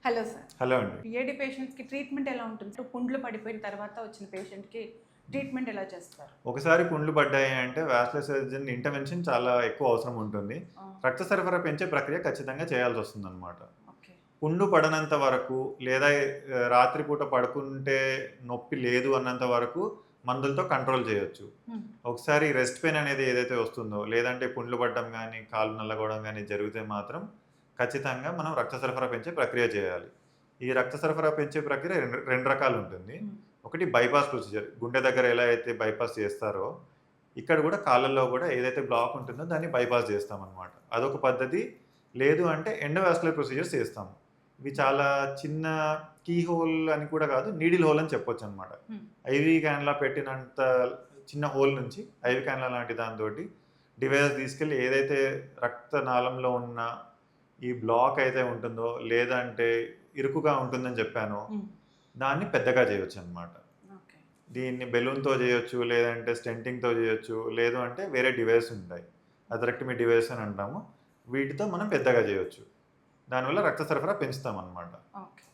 Hello sir. Hello అండి. పిఏడి పేషెంట్స్‌కి treatment ఎలా ఉంటుంది? పుండ్లు పడిపోయిన తర్వాత వచ్చిన పేషెంట్‌కి ట్రీట్మెంట్ ఎలా చేస్తారు? ఒకసారి పుండ్లు పడ్డాయి అంటే వాస్కులర్ సర్జన్ ఇంటర్వెన్షన్ చాలా ఎక్కువ అవసరం ఉంటుంది. ఆ! రక్త సరఫరా పెంచే ప్రక్రియ ఖచ్చితంగా చేయాల్సొస్తుందనమాట. ఓకే. పుండు పడనంత వరకు లేదా రాత్రిపూట పడుకుంటే నొప్పి లేదు అన్నంత వరకు మందులతో కంట్రోల్ చేయొచ్చు. హ్మ్. ఒకసారి రెస్ట్ పెయిన్ అనేది ఏదైతే వస్తుందో, లేదంటే పుండ్లు పడడం గానీ, కాళ్ళు నల్లగొవడం గానీ జరిగితే మాత్రం ఖచ్చితంగా మనం రక్త సరఫరా పెంచే ప్రక్రియ చేయాలి. ఈ రక్త సరఫరా పెంచే ప్రక్రియ 2 రకాలుంటుంది. హ్మ్. ఒకటి బైపాస్ ప్రొసీజర్. గుండె దగ్గర ఎలా అయితే బైపాస్ చేస్తారో, ఇక్కడ గూడా కాళ్ళల్లో గూడా ఏదైతే బ్లాక్ ఉంటుందో దాన్ని బైపాస్ జేస్తామనమాట. అదొక పద్ధతి. లేదు అంటే ఎండోవాస్కులర్ ప్రొసీజర్స్ చేస్తాము. ఇవి చాలా చిన్న కీ హోల్ అని కూడా కాదు, నీడిల్ హోల్ అని చెప్పొచ్చనమాట. హ్మ్. ఐవీ క్యాన్‌లా పెట్టినంత చిన్న హోల్ నుంచి ఐవీ క్యాన్‌లా లాంటి దానితోటి డివైస్ తీసుకెళ్ళి ఏదైతే రక్తనాళంలో ఉన్న ఈ బ్లాక్ అయితే ఉంటుందో, లేదంటే ఇరుకుగా ఉంటుందని చెప్పానో, హ్మ్. దాన్ని పెద్దగా చేయొచ్చనమాట. ఓకే. దీన్ని బెలూన్‌తో చేయొచ్చు, లేదంటే స్టెంటింగ్‌తో చేయొచ్చు, లేదు అంటే వేరే డివైస్ ఉంటాయి. అథరెక్టమీ డివైస్ అని అంటాము. వీటితో మనం పెద్దగా చేయొచ్చు. దానివల్ల రక్త సరఫరా పెంచుతామనమాట. ఓకే.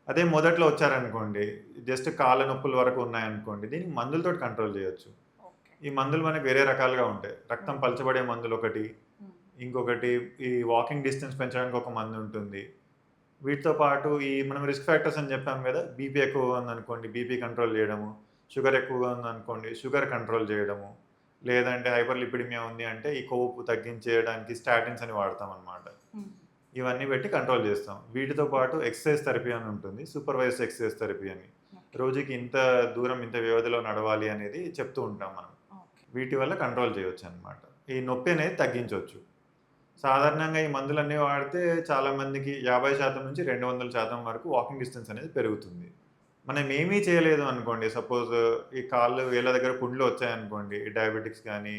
అదే మొదట్లో వచ్చారనుకోండి, జస్ట్ కాళ్ళ నొప్పుల వరకు ఉన్నాయనుకోండి, దీనికి మందులతోటి కంట్రోల్ చేయొచ్చు. ఓకే. ఈ మందులు మనకు వేరే రకాలుగా ఉంటాయి. రక్తం హ్మ్. పలచబడే మందులొకటి, హ్మ్. ఇంకొకటి ఈ వాకింగ్ డిస్టెన్స్ పెంచడానికి ఒక మందుంటుంది. వీటితో పాటు ఈ మనం రిస్క్ ఫ్యాక్టర్స్ అని చెప్పాం గదా! బీపీ ఎక్కువగా ఉందనుకోండి, బీపీ కంట్రోల్ జేయడము. షుగర్ ఎక్కువగా ఉందనుకోండి, షుగర్ కంట్రోల్ జేయడము. లేదంటే హైపర్ లిపిడిమియా ఉంది అంటే, ఈ కొవ్వు తగ్గించేయడానికి స్టాటిన్స్ అని వాడతామనమాట. హ్మ్. ఇవన్నీ పెట్టి కంట్రోల్ జేస్తాం. వీటితో పాటు ఎక్సర్‌సైజ్ థెరపీ అని ఉంటుంది. సూపర్వైజ్డ్ ఎక్సర్‌సైజ్ థెరపీ అని. ఓకే. రోజుకి ఇంత దూరం, ఇంత వ్యవధిలో నడవాలి అనేది చెప్తూ ఉంటాం మనం. ఓకే. వీటి వల్ల కంట్రోల్ చేయొచ్చనమాట. ఈ నొప్పి అనేది తగ్గించొచ్చు. సాధారణంగా ఈ మందులన్నీ వాడితే చాలా మందికి 50% నుంచి 200% వరకు వాకింగ్ డిస్టెన్స్ అనేది పెరుగుతుంది. మనం ఏమీ చేయలేదు అనుకోండి, సపోజ్ ఈ కాళ్ళు, వేళ్ళ దగ్గర పుండ్లు వచ్చాయనుకోండి, ఈ డయాబెటిక్స్ గానీ,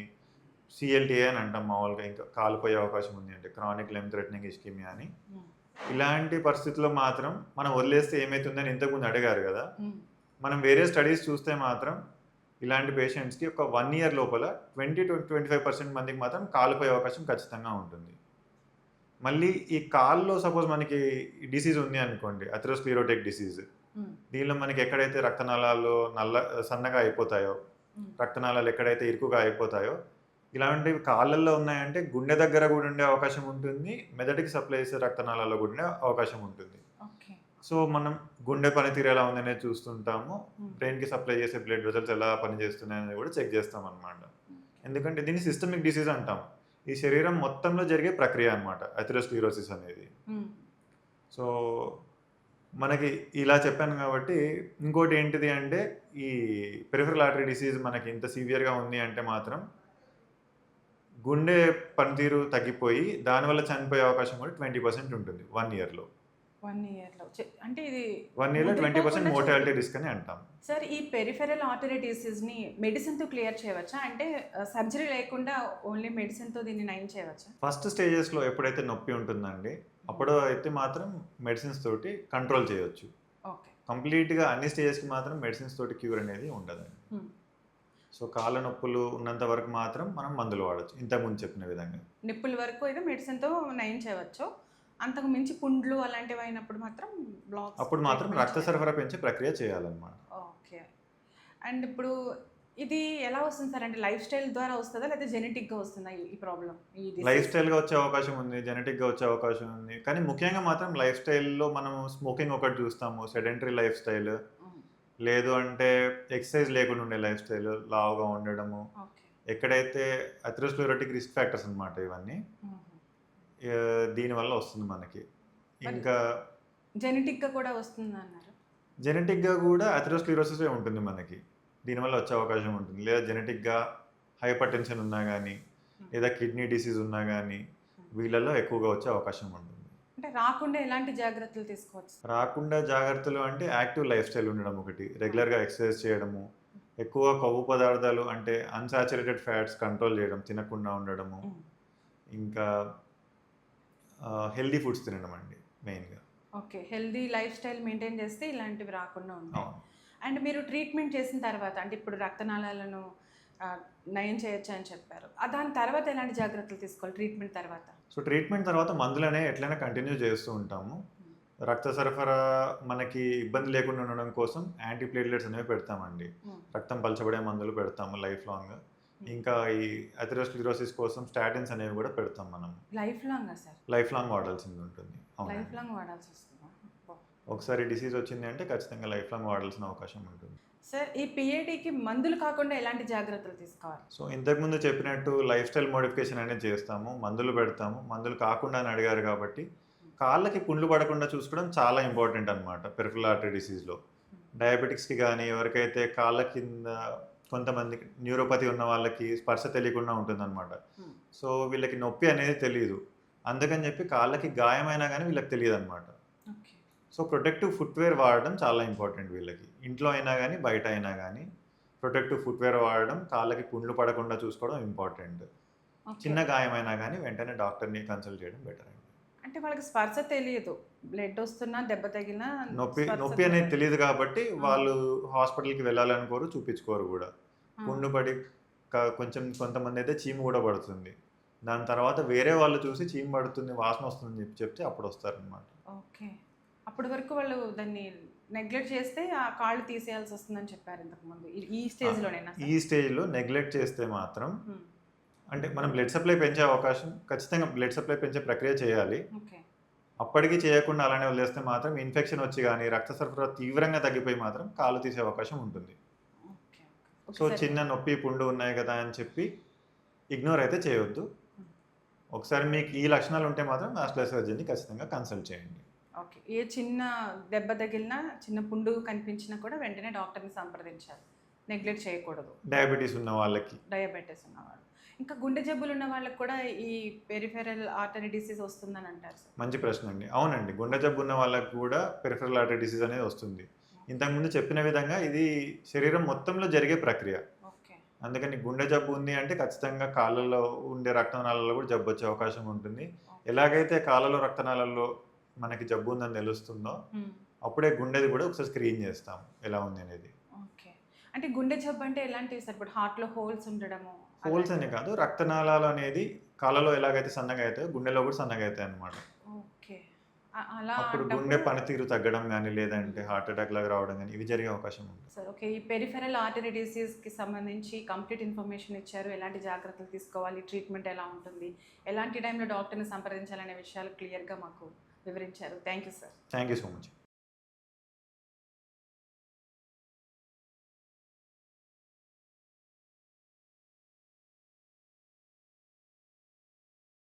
సీఎల్టీఏ అని అంటాం మామూలుగా, ఇంకా కాలిపోయే అవకాశం ఉంది అంటే క్రానిక్ లైమ్ థ్రెటనింగ్ ఇస్కెమియా అని. హ్మ్. ఇలాంటి పరిస్థితుల్లో మాత్రం మనం వదిలేస్తే ఏమైతుందని ఇంతకుముందు అడిగారు గదా! హ్మ్. మనం వేరే స్టడీస్ చూస్తే మాత్రం ఇలాంటి పేషెంట్స్‌కి ఒక 1 ఇయర్ లోపల 20-25% మందికి మాత్రం కాలిపోయే అవకాశం ఖచ్చితంగా ఉంటుంది. మళ్ళీ ఈ కాల్లో సపోజ్ మనకి డిసీజ్ ఉంది అనుకోండి, అథెరోస్క్లెరోటిక్ డిసీజ్. హ్మ్. దీనిలో మనకి ఎక్కడైతే రక్తనాళాలు సన్నగా అయిపోతాయో, హ్మ్. రక్తనాళాలు ఎక్కడైతే ఇరుకుగా అయిపోతాయో, ఇలాంటివి కాళ్ళల్లో ఉన్నాయంటే గుండె దగ్గర గూడా ఉండే అవకాశం ఉంటుంది. మెదడుకి సప్లై చేసే రక్తనాళాల్లో గూడా ఉండే అవకాశం ఉంటుంది. ఓకే. సో, మనం గుండె పనితీరు ఎలా ఉందనేది చూస్తుంటాము. హ్మ్. బ్రెయిన్‌కి సప్లై చేసే బ్లడ్ వెసల్స్ ఎలా పనిచేస్తున్నాయనేది గూడా చెక్ చేస్తామనమాట. ఓకే. ఎందుకంటే దీన్ని సిస్టమిక్ డిసీజ్ అంటాం. ఈ శరీరం మొత్తంలో జరిగే ప్రక్రియ అన్నమాట అథెరోస్క్లెరోసిస్ అనేది. హ్మ్. సో, మనకి ఇలా చెప్పాను గాబట్టి, ఇంకోటి ఏంటిది అంటే, ఈ పెరిఫెరల్ ఆర్టరీ డిసీజ్ మనకి ఇంత సివియర్‌గా ఉంది అంటే మాత్రం, గుండె పనితీరు తగ్గిపోయి, దానివల్ల చనిపోయే అవకాశం కూడా 20% ఉంటుంది 1 ఇయర్‌లో. 1 ఇయర్‌లో. అంటే ఇది 1 ఇయర్‌లో 20% ముదిరిపోకుండా మోర్టాలిటీ రిస్క్ అని అంటాం. సార్, ఈ పెరిఫెరల్ ఆర్టరీ డిసీజ్‌ని మెడిసిన్‌తో క్లియర్ చేయవచ్చా? అంటే సర్జరీ లేకుండా ఓన్లీ మెడిసిన్‌తో దీన్ని నయం చేయవచ్చా? ఫస్ట్ స్టేజెస్‌లో ఎప్పుడైతే నొప్పి ఉంటుందండి, హ్మ్. అప్పుడు అయితే మాత్రం మెడిసిన్స్ తోటి కంట్రోల్ చేయొచ్చు. ఓకే. కంప్లీట్‌గా అన్ని స్టేజెస్‌కి మాత్రం మెడిసిన్స్ తోటి క్యూర్ అనేది ఉండదండి. హ్మ్. సో, కాళ్ళ నొప్పులు ఉన్నంత వరకు మాత్రం మనం మందులు వాడొచ్చు. ఇంతకుముందు చెప్పిన విధంగా. నిప్పుల వరకు అయితే మెడిసిన్‌తో నయం చేయవచ్చు. అంతకు మించి పుండ్లు అలాంటివయినప్పుడు మాత్రం బ్లాక్స్ అప్పుడు మాత్రం ట్రీట్మెంట్ రక్త చేయాలి. సరఫరా పెంచే ప్రక్రియ చేయాలన్నమాట. ఓకే. అండ్ ఇప్పుడు ఇది ఎలా వస్తుంది సార్? అంటే లైఫ్ స్టైల్ ద్వారా వస్తదా? లేకపోతే జెనెటిక్‌గా వస్తుందా ఈ ప్రాబ్లమ్? ఈ లైఫ్ డిసీజ్? స్టైల్‌గా వచ్చే అవకాశం ఉంది. జెనెటిక్‌గా వచ్చే అవకాశం ఉంది. కానీ ముఖ్యంగా మాత్రం లైఫ్ స్టైల్‌లో మనం స్మోకింగ్ ఒకటి చూస్తాము. Sedentary life style. హ్మ్. లేదు అంటే ఎక్సర్సైజ్ లేకుండా ఉండే లైఫ్ స్టైల్. లావుగా ఉండడము. ఓకే. ఎక్కడైతే అథెరోస్క్లెరోటిక్ రిస్క్ ఫ్యాక్టర్స్ అన్నమాట ఇవన్నీ. హుహు. దీనివల్ల వస్తుంది మనకి. మరి ఇంకా జెనెటిక్‌గా కూడా వస్తుందన్నారు. జెనెటిక్‌గా గూడా అథెరోస్క్లెరోసిసే ఉంటుంది మనకి. దీనివల్ల వచ్చే అవకాశం ఉంటుంది. లేదా జెనెటిక్‌గా హైపర్ టెన్షన్ ఉన్నా గానీ, హ్మ్. లేదా కిడ్నీ డిసీజ్ ఉన్నా గానీ, హ్మ్. వీళ్ళలో ఎక్కువగా వచ్చే అవకాశం ఉంటుంది. అంటే రాకుండా ఎలాంటి జాగ్రత్తలు తీసుకోవచ్చు? రాకుండా జాగ్రత్తలు అంటే యాక్టివ్ లైఫ్ స్టైల్ ఉండడం ఒకటి. ఆ! రెగ్యులర్‌గా ఎక్సర్సైజ్ చేయడము, ఎక్కువ కొవ్వు పదార్థాలు అంటే అన్‌సాచురేటెడ్ ఫ్యాట్స్ కంట్రోల్ చేయడం, తినకుండా ఉండడము. హ్మ్. ఇంకా హెల్తీ ఫుడ్స్ తినడమండి మెయిన్‌గా. Okay. Healthy life style maintain చేస్తే ఇలాంటివి రాకుండా ఉంటాయి. అవును. అండ్ మీరు ట్రీట్మెంట్ చేసిన తర్వాత అంటే ఇప్పుడు రక్తనాళాలను నయం చేయొచ్చు అని చెప్పారు. దాని తర్వాత ఎలాంటి జాగ్రత్తలు తీసుకోవాలి ట్రీట్మెంట్ తర్వాత? సో, ట్రీట్మెంట్ తర్వాత మందులనేవి ఎట్లైనా కంటిన్యూ చేస్తూ ఉంటాము. హ్మ్. రక్త సరఫరా మనకి ఇబ్బంది లేకుండా ఉండడం కోసం యాంటీప్లేట్లెట్స్ అనేవి పెడతామండి. హ్మ్. రక్తం పలచబడే మందులు పెడతాము లైఫ్ లాంగ్. ఇంకా ఈ అథెరోస్క్లెరోసిస్ కోసం స్టాటిన్స్ అనేవి కూడా పెడతాం మనం. లైఫ్ లాంగా సార్? లైఫ్ లాంగ్ వాడాల్సింది ఉంటుంది. లైఫ్ అవునండి. లాంగ్ వాడాల్సి వస్తుందా? అబ్బా! ఒకసారి డిసీజ్ వచ్చింది అంటే ఖచ్చితంగా లైఫ్ లాంగ్ వాడాల్సిన అవకాశం ఉంటుంది. సార్ ఈ పిఏడికి మందులు కాకుండా ఎలాంటి జాగ్రత్తలు తీసుకోవాలి? సో ఇంతకుముందు చెప్పినట్టు లైఫ్ స్టైల్ మోడిఫికేషన్ అనేది చేస్తాము. మందులు పెడతాము. మందులు కాకుండా అని అడిగారు కాబట్టి కాళ్ళకి పుండ్లు పడకుండా చూసుకోవడం చాలా ఇంపార్టెంట్ అనమాట పెరిఫెరల్ ఆర్టరీ డిసీజ్‌లో. డయాబెటిక్స్‌కి గానీ, ఎవరికైతే కాళ్ళ కింద కొంతమందికి న్యూరోపతి ఉన్న వాళ్ళకి స్పర్శ తెలియకుండా ఉంటుందనమాట. హ్మ్. సో వీళ్ళకి నొప్పి అనేది తెలీదు. అందుకని చెప్పి కాళ్ళకి గాయమైనా గానీ వీళ్ళకి తెలీదనమాట. ఓకే. సో ప్రొటెక్టివ్ ఫుట్‌వేర్ వాడడం చాలా ఇంపార్టెంట్ వీళ్ళకి. ఇంట్లో అయినా గానీ, బయట అయినా గానీ ప్రొటెక్టివ్ ఫుట్‌వేర్ వాడడం, కాళ్ళకి పుండ్లు పడకుండా చూసుకోవడం ఇంపార్టెంట్. ఓకే. చిన్న గాయమైనా గానీ వెంటనే డాక్టర్‌ని కన్సల్ట్ చేయడం బెటర్ అండి. అంటే వాళ్ళకి స్పర్శ తెలియదు. బ్లడ్ వస్తున్నా, దెబ్బ తగిలినా నొప్పి స్పర్శ నొప్పి అనేది తెలియదు. తెలీదు కాబట్టి వాళ్ళు హాస్పిటల్‌కి వెళ్ళాలనుకోరు, చూపించుకోరు గూడా. ఆ! పుండు పడి కొంచెం కొంతమందైతే చీము గూడా పడుతుంది. దాని తర్వాత వేరే వాళ్ళు చూసి చీము పడుతుంది, వాసన వస్తుందని చెప్తే అప్పుడొస్తారనమాట. ఓకే. అప్పటి వరకు వాళ్ళు దాన్ని నెగ్లెక్ట్ చేస్తే ఆ కాళ్ళు తీసేయాల్సి వస్తుందని చెప్పారు ఇంతకుముందు. ఈ స్టేజ్‌లోనేనా ఈ సార్? స్టేజ్‌లో నెగ్లెక్ట్ చేస్తే మాత్రం హ్మ్. అంటే మనం బ్లడ్ సప్లై పెంచే అవకాశం ఖచ్చితంగా బ్లడ్ సప్లై పెంచే ప్రక్రియ చేయాలి. ఓకే. అప్పటికి చేయకుండా అలానే వదిలేస్తే మాత్రం ఇన్ఫెక్షన్ వచ్చి గానీ, రక్త సరఫరా తీవ్రంగా తగ్గిపోయి మాత్రం కాళ్ళు తీసే అవకాశం ఉంటుంది. ఓకే. ఓకే. So sir. చిన్న నొప్పి, పుండు ఉన్నాయి గదా అని చెప్పి ఇగ్నోర్ అయితే చేయొద్దు. హ్మ్. ఒకసారి మీకు ఈ లక్షణాలు ఉంటే మాత్రం వాస్కులర్ సర్జన్‌ని ఖచ్చితంగా కన్సల్ట్ చేయండి. ఓకే. ఏ చిన్న దెబ్బ తగిలినా, చిన్న పుండు కనిపించినా కూడా వెంటనే డాక్టర్‌ని సంప్రదించాలి. నెగ్లెక్ట్ చేయకూడదు. డయాబెటిస్ ఉన్న వాళ్ళకి. డయాబెటిస్ ఉన్నవాళ్ళు. ఇంకా గుండె జబ్బులు ఉన్న వాళ్ళకి కూడా ఈ పెరిఫెరల్ ఆర్టరీ డిసీజ్ వస్తుందని అంటారు సార్. మంచి ప్రశ్న అండి. అవునండి. గుండె జబ్బు ఉన్న వాళ్ళకి కూడా పెరిఫెరల్ ఆర్టరీ డిసీజ్ అనేది వస్తుంది. ఇంతకుముందు చెప్పిన విధంగా ఇది శరీరం మొత్తంలో జరిగే ప్రక్రియ. ఓకే. అందుకని గుండె జబ్బు ఉంది అంటే ఖచ్చితంగా కాళ్ళలో ఉండే రక్తనాళాల్లో కూడా జబ్బొచ్చే అవకాశం ఉంటుంది. ఓకే. ఎలాగైతే కాళ్ళలో రక్తనాళాల్లో మనకి జబ్బు ఉందని తెలుస్తుందో, హ్మ్. అప్పుడే గుండెది కూడా ఒకసారి స్క్రీన్ చేస్తాం ఎలా ఉంది అనేది. ఓకే. అంటే గుండె జబ్బు అంటే ఎలాంటివి సార్? ఇప్పుడు హార్ట్‌లో హోల్స్ ఉండడము హోల్స్ అని అలాంటివా? కాదు, రక్తనాళాలు అనేది కాళ్ళలో ఎలాగైతే సన్నగా అయితాయో గుండెలో కూడా సన్నగా అయితాయన్నమాట. ఓకే. అలా అప్పుడు గుండె అంటప్పుడు పనితీరు తగ్గడం గానీ, లేదంటే హార్ట్ అటాక్ లాగా రావడం గానీ, ఇవి జరిగే అవకాశం ఉంది. Sir okay. ఈ పెరిఫెరల్ ఆర్టరీ డిసీజ్‌కి సంబంధించి కంప్లీట్ ఇన్ఫర్మేషన్ ఇచ్చారు. ఎలాంటి జాగ్రత్తలు తీసుకోవాలి, ట్రీట్మెంట్ ఎలా ఉంటుంది, ఎలాంటి టైంలో డాక్టర్‌ని సంప్రదించాలనే విషయాలు క్లియర్‌గా మాకు వివరించారు. Thank you sir. Thank you so much.